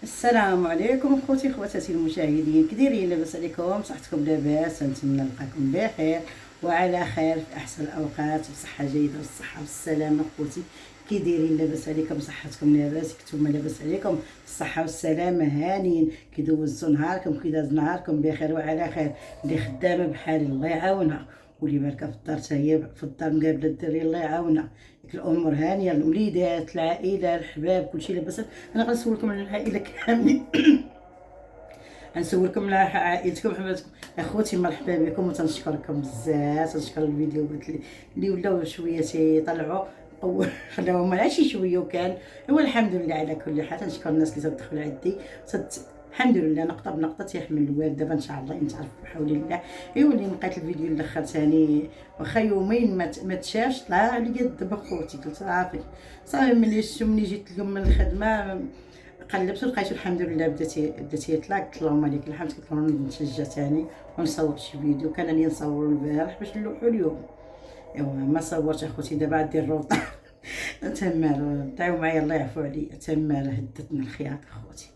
السلام عليكم خواتاتي المشاهدين، كديرين؟ لاباس عليكم؟ صحتكم لاباس؟ نتمنى نلقاكم بخير وعلى خير في احسن الاوقات وبصحه جيده والصحه والسلامه. خوتي كديرين؟ لاباس عليكم؟ صحتكم لاباس؟ نتوما لاباس عليكم؟ الصحه والسلامه هانيين؟ كي دوزتوا نهاركم؟ كي داز نهاركم بخير وعلى خير؟ اللي خدامه بحال الله يعاونها، واللي باركه في الدار حتى هي في الدار مقابله الدري الله يعاونها. ديك الامور هانيه، الوليدات، العائله، الحباب، كلشي لاباس. انا غنسولكم على العائله كاملين غنسولكم على عائلتكم حبابتكم. اخوتي مرحبا بكم وتنشكركم بزاف، تنشكر الفيديوهات اللي ولاو شويه تيطلعوا خلاوهم على شي شويه وكان هو الحمد لله. على كل حال تنشكر الناس اللي تدخل عندي الحمد لله نقطه بنقطه تيحمل الوالد. دابا ان شاء الله نتعرف بحول الله. ايوا اللي لقيت الفيديو اللي الاخر ثاني واخا يومين ما تشافش، طلع عليا الدب خوتي. قلت صافي ملي جيت اليوم من الخدمه قلبت ولقيت الحمد لله بدات يطلع. قلت اللهم لك الحمد، قلت لهم نتشجع ثاني ونصور شي فيديو. كان راني نصور البارح باش نلوحو اليوم. ايوا ما صورت اخوتي، دابا عندي الروطه تمال طيو معايا الله يعفو عليا. تمال هدتنا الخياط اخوتي.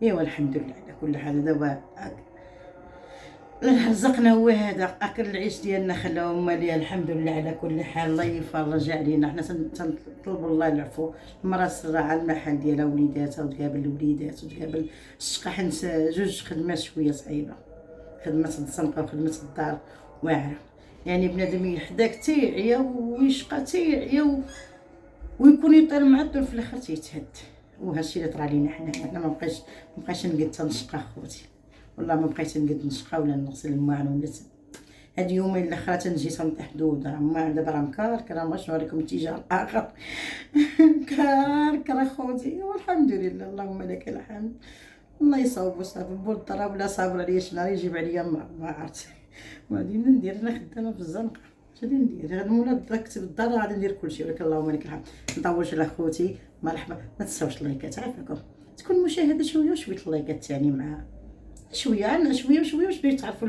ايوا الحمد لله على كل حال. دابا رزقنا هو هذا اكل العيش ديالنا خلاو ماليه. الحمد لله على كل حال. الله يفرج علينا. حنا تنطلبوا الله العفو. المراه سرها على المحل ديالها وليداتها وتقابل الوليدات وتقابل الشقه، حيت جوج خدمات شويه صعيبه، خدمه الزنقه وخدمه الدار واعره. يعني بنادم يحداك تيعيا ويشقى تيعيا ويكون يطير معدل في الاخر تيتهد. وهادشي اللي طرا لينا حنا مابقيتش نقد تنشقى خوتي. والله ما بقيت نقد نشقى ولا نغسل الماعن ولا هاد يومين الاخرى تنجي تنطيح دوده. ما دابا راه مكركره، ما نوريكم الاتجاه الاخر مكركره خوتي. والحمد لله اللهم لك الحمد. الله يصاوب صافي بول الضرب ولا صابر عليا شي نهار يجيب عليا ما عرفت ما غادي ندير. انا خدامه في الزنقه، اش غادي ندير؟ غاد مولا ركبت بالدار غادي ندير كلشي. ولكن اللهم لك الحمد. نطولش على خوتي. مرحبا. ما تنساوش اللايكات عافاكم، تكون المشاهده شويه وشويه اللايكات ثاني مع شويه عندنا شويه وشويه باش تعرفوا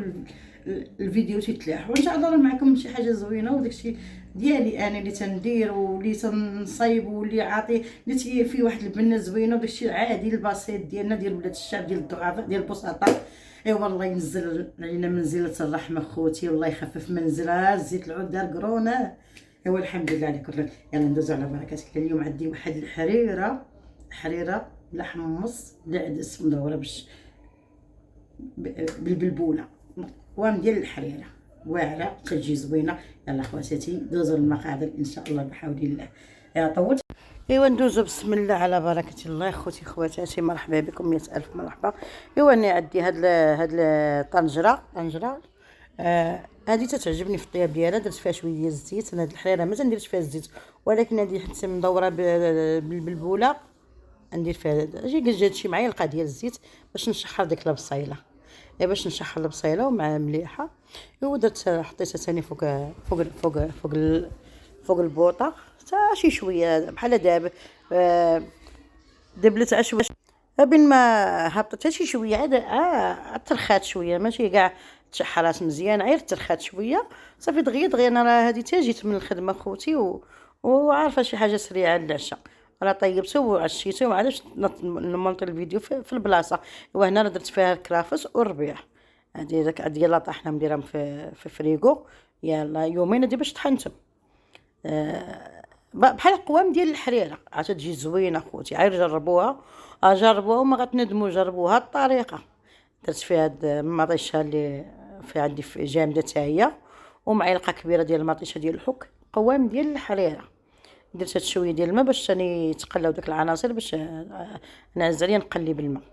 الفيديو تيتلاح. وان شاء الله راه معكم شي حاجه زوينه. وداكشي ديالي انا اللي تندير واللي تنصايب واللي عاطي اللي فيه واحد البنه زوينه. وداكشي العادي البسيط ديالنا ديال ولاد الشعب ديال الضعفاء ديال البسطاء. ايوا والله ينزل علينا منزله الرحمه خوتي، والله يخفف منزلها. زيت العود دار قرونه. ايوا الحمد لله على كل حال. يلا ندوزو على بركه الله. اليوم عندي واحد الحريره بالحمص بالعدس مدوره بالبلبوله، قوام ديال الحريره واعره تجي زوينه. يلا خواتاتي دوزوا المقادير ان شاء الله بحول الله. يا طولت. ايوا ندوزو بسم الله على بركه الله. اخوتي خواتاتي مرحبا بكم، 100,000 مرحبا. ايوا انا عندي هاد الطنجره هادي تتعجبني في الطياب ديالها. درت فيها شويه ديال الزيت. انا هاد الحريره ما تنديرش فيها الزيت، ولكن هادي حتى مدوره بالبلبوله ندير فيها جات شي معلقه ديال الزيت باش نشحر ديك البصيله. باش نشحر البصيله ومع مليحه. درت حطيتها ثاني فوق البوطه حتى شي شويه بحال داب. دبلت شويه بين ما هبطت شي شويه عاد ترخات شويه، ماشي كاع تشحرات مزيان، غير ترخات شويه صافي. دغيا انا راه هذه تا جيت من الخدمه خوتي وعارفه شي حاجه سريعه للعشاء. راه طيبته وعشيته وعلاش نمونطي الفيديو في البلاصه. وهنا درت فيها الكرافس والربيع. هادي ديال طاحنا مديرهم في فريغو. يلا يومين هادي باش طحنتهم بحال القوام ديال الحريره. عاد تجي زوينه خوتي، غير جربوها وما غتندموا. جربوها الطريقه. درت فيها هاد المطيشه اللي في عندي في جامده حتى هي، ومعلقه كبيره ديال المطيشه ديال الحك قوام ديال الحريره. درت هاد شويه ديال الماء باش ثاني يتقلاو داك العناصر، باش نعز عليا نقلي بالماء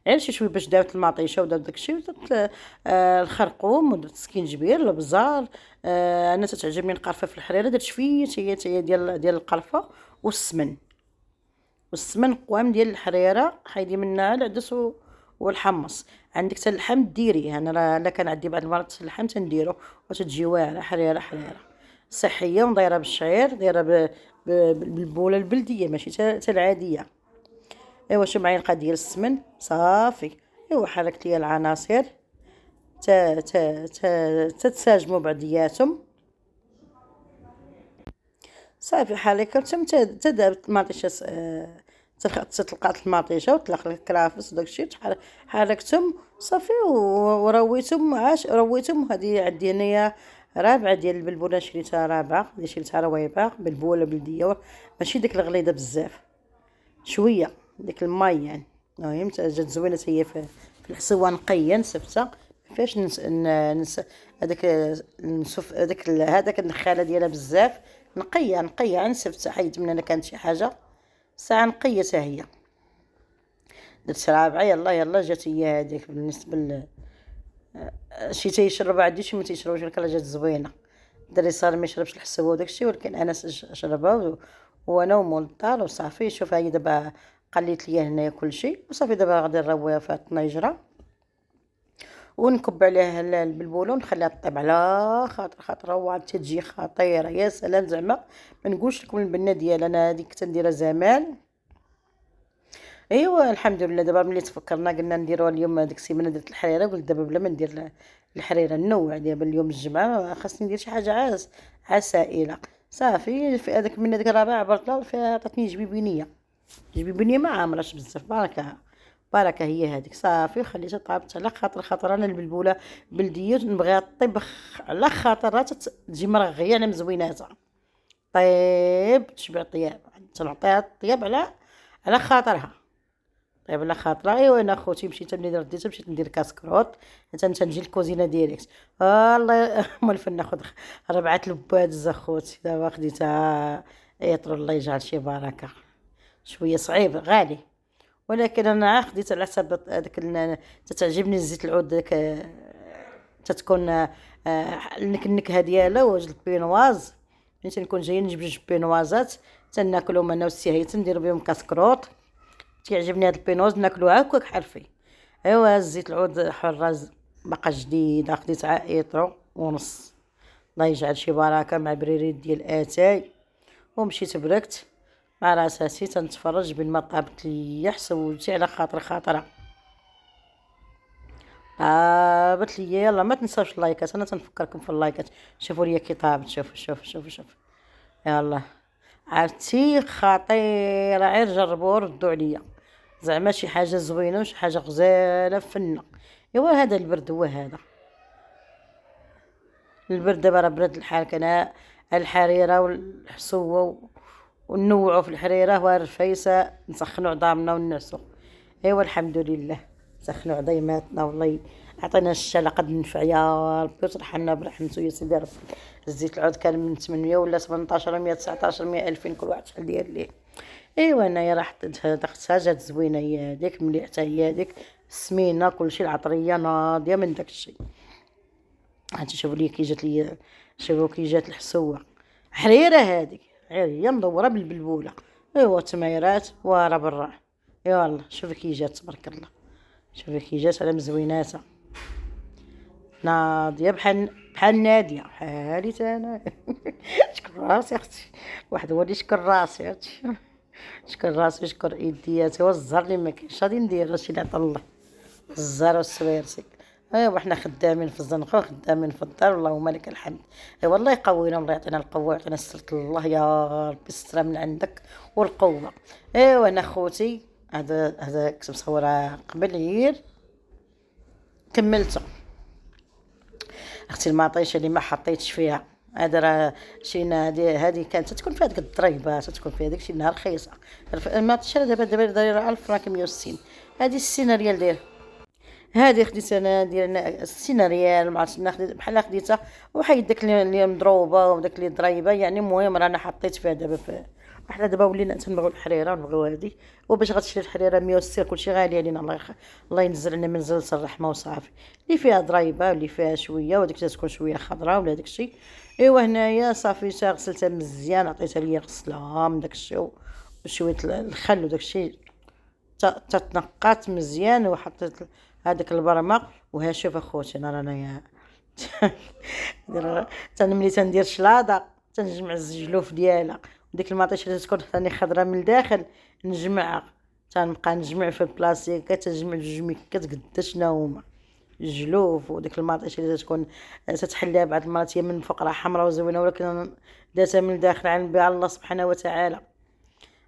غير شي شويه باش داوت المطيشه وداوت داكشي. ودرت الخرقوم ودرت سكينجبير البزار. انا تتعجبني القرفه في الحريره. درت شويه هي ديال القرفه والسمن قوام ديال الحريره. حيدي منها العدس والحمص. عندك حتى اللحم ديريه. انا لا كان عندي بعض المرات اللحم تنديرو وتتجي واعره حريره صحيه ودايره بالشعير، دايره بالبوله البلديه ماشي حتى العاديه. ايوا شي معلقه ديال السمن صافي. ايوا حركت ليا العناصر تتساجموا بعضياتهم صافي. حركتهم تدابت المطيشه تلقات المطيشه وطلق الكرافس وداكشي حركتهم صافي ورويتهم رويتهم. هذه عندي هنايا رابعه ديال البلبوله، شريتها رابعه، شريتها رويبه بلبوله بلديه، ماشي ديك الغليظه بزاف، شويه ديك الماي يعني. المهم جات زوينه هي في الحصوه نقيه نسفتها فاش هذاك نسف هذاك النخاله ديالها بزاف نقيه نسفتها، حيد من انا كانت شي حاجه ساعه نقيه حتى هي. درت رابعه يلا جات هي هذيك. بالنسبه شي تيشرب عندي شي ما تيشربوش، ولكن جات زوينه. الدري صار ما يشربش الحسوه وداكشي، ولكن انا شربها وانا ومول الدار وصافي. شوف هي دابا قليت ليا هنايا كلشي وصافي. دابا غادي نرويها في الطنيجره ونكب عليها البلبوله ونخليها طيب على خاطر روعه تجي خطيره يا سلام. زعما ما نقولش لكم البنه ديال انا هذيك كنت نديرها زمان. ايوا الحمد لله. دابا ملي تفكرنا قلنا نديروها اليوم. هذيك السيمانه درت الحريره، قلت دابا بلا ما ندير الحريره نوع دابا اليوم الجمعه خاصني ندير شي حاجه عسائله صافي. في هذاك من هذيك الرابعه عبرت لها فيها عطاتني جبيبونيه ما عامراش بزاف بركه هي هذيك صافي. خليتها طابت على خاطر انا البلبوله بلديه نبغيها طيب على خاطرها تجي مرغيه على مزويناتها طيب تشبع طياب. تنعطيها الطياب على خاطرها طيب على خاطرها. ايوا انا خوتي مشيت ملي رديتها مشيت ندير كاسكروط تنجي للكوزينه ديريكت. الله مولف ناخذ 4 لبات اخوتي. دابا خديتها يطر الله يجعل شي بركه. شويه صعيب غالي، ولكن انا خديت على حساب هذاك تعجبني الزيت العود داك تتكون النكهه ديالها. وجد البينواز ملي تنكون جايين نجيب 2 بينوازات تناكلهم انا والسي تندير بهم كاسكروط. تيعجبني هاد البينوز ناكلوها هكاك حرفي. ايوا الزيت العود حراز باقا جديده خديت عائطرو ونص الله يجعل شي بركه مع بريريد ديال اتاي. ومشيت بركت مع راساتي تنتفرج بين ما طابت ليا حسوتي على خاطرها طابت ليا. يلا ما تنساوش اللايكات، انا تنفكركم في اللايكات. شوفوا ليا كي طابت شوف يلا عرفتي خطيره. غير جربوا ردوا عليا زعما شي حاجه زوينه وشي حاجه غزاله فنه. ايوا هذا البرد هو هذا البرد. دابا راه برد الحال كان الحريره والحسوه ونوعوا في الحريره والرفيسه نسخنوا عظامنا ونعسوا. ايوا الحمد لله سخنوا عظيماتنا والله عطينا الشتا قد ننفع يا ربي وترحمنا برحمته يا سيدي ربي. الزيت العود كان من 800 ولا 18 100 19 100 2000 كل واحد شحال ديال ليه. ايوا انايا راه دختها جات زوينه هي هذيك مليحه هي هذيك سمينه كلشي العطريه ناضيه من داك الشيء. هانتي شوفوا لي كي جات لي شوفوا كي جات الحسوه حريره هذيك هي مدوره بالبلبوله. ايوا تمايرات ورا برا. يلا شوفي كي جات تبارك الله. شوفي كي جات على مزويناتها ناضيه بحال ناديه بحالي انا. شكر راسي اختي واحد هو اللي شكر راسي شكر راسي شكر ايدياتي والزهر اللي ما كاينش غادي ندير هادشي اللي عطا الله الزهر والسويرسي. ايوا حنا خدامين في الزنقه وخدامين في الدار اللهم لك الحمد. ايوا الله يقوينا الله يعطينا القوه ويعطينا سترة الله يا ربي السترة من عندك والقوه. ايوا انا خوتي هذا كنت مصوره قبل عير كملته. اختي المطيشه اللي ما حطيتش فيها هذا راه شينا هذه كانت تكون في هذيك الضريبه تكون في هذيك شي نهار رخيصه. المطيشه دابا دايره 1000 فرانك 160. هذه 60 ريال دايره. هذه خديت انا ديال 60 ريال ما عرفتش بحال خديتها وحيد داك اللي مضروبه وداك اللي ضريبه يعني. المهم رانا حطيت فيها دابا في حنا دابا ولينا تنبغيو الحريره ونبغيو هذه. وباش غتشري الحريره 160 كلشي غالي علينا. الله ينزل لنا منزل الرحمه وصافي. اللي فيها ضريبه واللي فيها شويه وديك تكون شويه خضراء ولا داكشي. ايوا هنايا صافي غسلتها مزيان عطيتها ليا غسلها من داكشي وشويه الخل وداكشي تتنقات مزيان. وحطيت هذاك البرمه. وها شوف اخوتي انا رانايا ملي تندير شلاضه تنجمع الجلوف ديالها وديك المطيشه اللي تكون ثاني خضره من الداخل نجمعها. تنبقى نجمع في البلاصيكه تنجمع 2 ميكات قداش هما الجلوف. وديك المطيشه اللي تكون تتحليها بعض المرات هي من فوق راه حمراء وزوينه ولكن داتها من الداخل علم بها الله سبحانه وتعالى.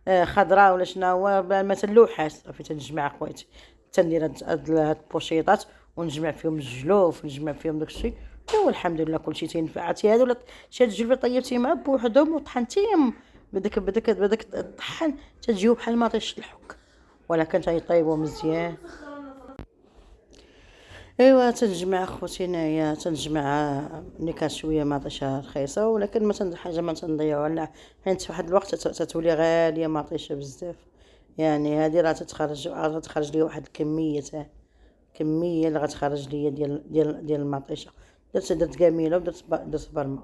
خضراء ولا شنو هو، مثلا لوحات صافي تنجمع خواتي، تندير هاد البوشيطات ونجمع فيهم الجلوف ونجمع فيهم داكشي. ايوا الحمد لله كلشي تينفع. عرفتي هادو شي هاد الجلفه طيبتي مع بوحدهم وطحنتيهم بداك الطحن تتجيو بحال مطيش الحك، ولكن تيطيبوا مزيان. ايوا تنجمع اخوتي هنايا، تنجمع ملي كان شويه مطيشه رخيصه، ولكن ما حاجه ما تنضيعوها لنا، حيت في واحد الوقت تتولي غاليه مطيشه بزاف. يعني هذه راه تتخرج لي واحد الكميه كميه اللي غتخرج لي ديال المطيشه. درت كاميله درت برمه،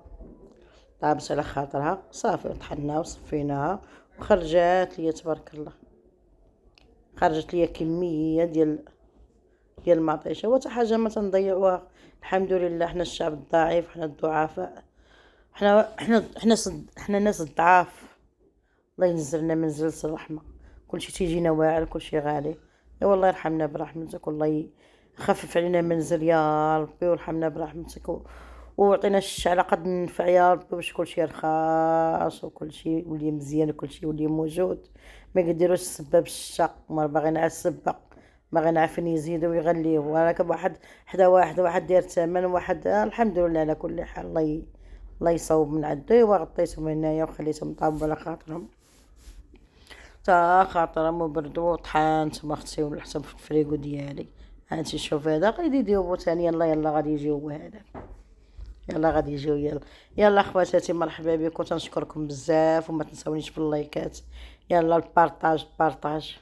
طابت على خاطرها صافي، طحناها وصفيناها وخرجات لي تبارك الله، خرجت لي كميه ديال المطيشه، وتا حاجه ما تنضيعوها. الحمد لله. حنا الشعب الضعيف، حنا الضعفاء، حنا ناس ضعاف. الله ينزل لنا منزلة الرحمه، كلشي تيجينا واعر، كلشي غالي. يا والله يرحمنا برحمتك، والله يخفف علينا منزل يا ربي، ويرحمنا برحمتك ويعطينا الشي على قد النفع يا ربي، باش كلشي رخاص وكلشي يولي مزيان وكلشي يولي موجود. ما يديروش السبه بالشق، ما باغيين على السبه، ما غنعرفين يزيدوا ويغليوا، ولكن واحد داير الثمن، واحد الحمد لله على كل حال. الله يصوب من عندو، وغطيتهم هنايا وخليتهم طابوا على خاطرهم، تا خاطرهم وبردوا وطحنتهم اختي ولحتهم في الفريكو ديالي. هانتي شوف هذا غادي يديوبو ثاني، يلا غادي يجيو هذا، يلا غادي يجيو. يلا خواتاتي مرحبا بكم، تنشكركم بزاف، وما تنساونيش باللايكات. يلا البارطاج